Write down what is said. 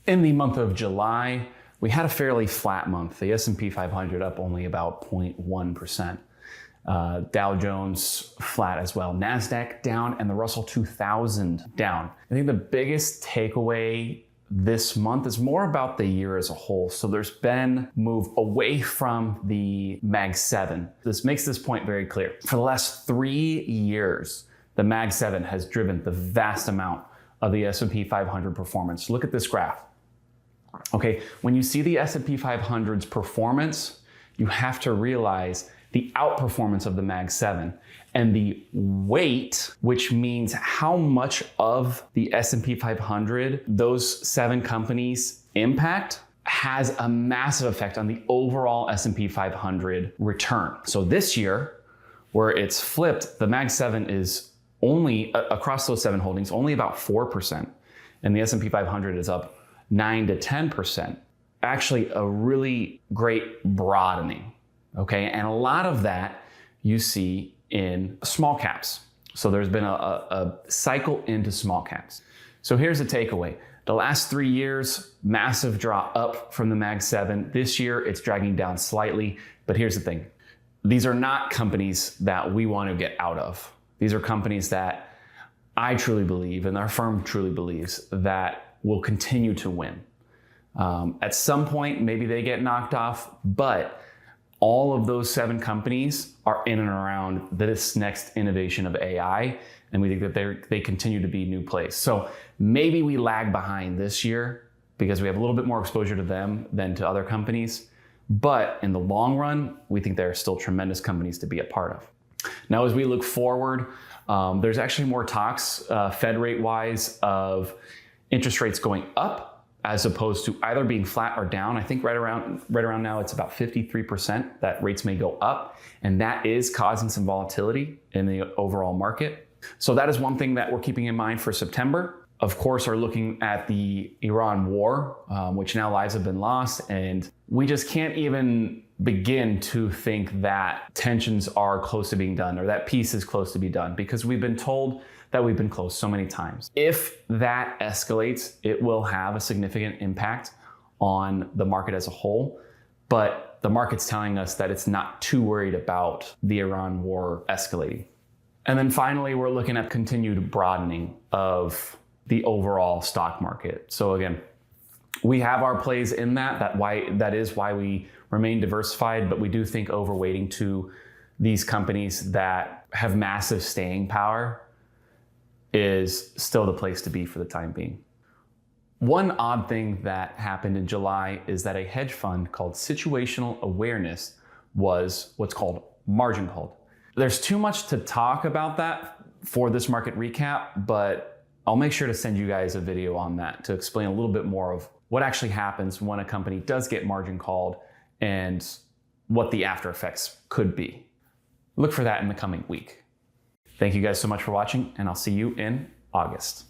In the month of July, we had a fairly flat month. The S&P 500 up only about 0.1%. Dow Jones flat as well. Nasdaq down and the Russell 2000 down. I think the biggest takeaway this month is more about the year as a whole. So there's been move away from the Mag 7. This makes this point very clear. For the last 3 years, the Mag 7 has driven the vast amount of the S&P 500 performance. Look at this graph. Okay, when you see the S&P 500's performance, you have to realize the outperformance of the Mag 7 and the weight, which means how much of the S&P 500 those 7 companies impact, has a massive effect on the overall S&P 500 return. So this year, where it's flipped, the Mag 7 is only, across those 7 holdings, only about 4%, and the S&P 500 is up 9 to 10%. Actually, a really great broadening. Okay, and a lot of that you see in small caps. So there's been a cycle into small caps. So here's the takeaway. The last 3 years, massive drop up from the Mag 7. This year, it's dragging down slightly. But here's the thing. These are not companies that we want to get out of. These are companies that I truly believe, and our firm truly believes, that will continue to win. At some point, maybe they get knocked off, but all of those 7 companies are in and around this next innovation of AI, and we think that they continue to be new plays. So maybe we lag behind this year because we have a little bit more exposure to them than to other companies, but in the long run, we think they're still tremendous companies to be a part of. Now, as we look forward, there's actually more talks, Fed rate-wise, of interest rates going up as opposed to either being flat or down. I think right around now, it's about 53% that rates may go up, and that is causing some volatility in the overall market. So that is one thing that we're keeping in mind for September. Of course, are looking at the Iran war, which now lives have been lost, and we just can't even begin to think that tensions are close to being done or that peace is close to be done, because we've been told that we've been close so many times. If that escalates, it will have a significant impact on the market as a whole, but the market's telling us that it's not too worried about the Iran war escalating. And then finally, we're looking at continued broadening of the overall stock market. So again, we have our plays in that is why we remain diversified, but we do think overweighting to these companies that have massive staying power is still the place to be for the time being. One odd thing that happened in July is that a hedge fund called Situational Awareness was what's called margin called. There's too much to talk about that for this market recap, but I'll make sure to send you guys a video on that to explain a little bit more of what actually happens when a company does get margin called and what the after effects could be. Look for that in the coming week. Thank you guys so much for watching, and I'll see you in August.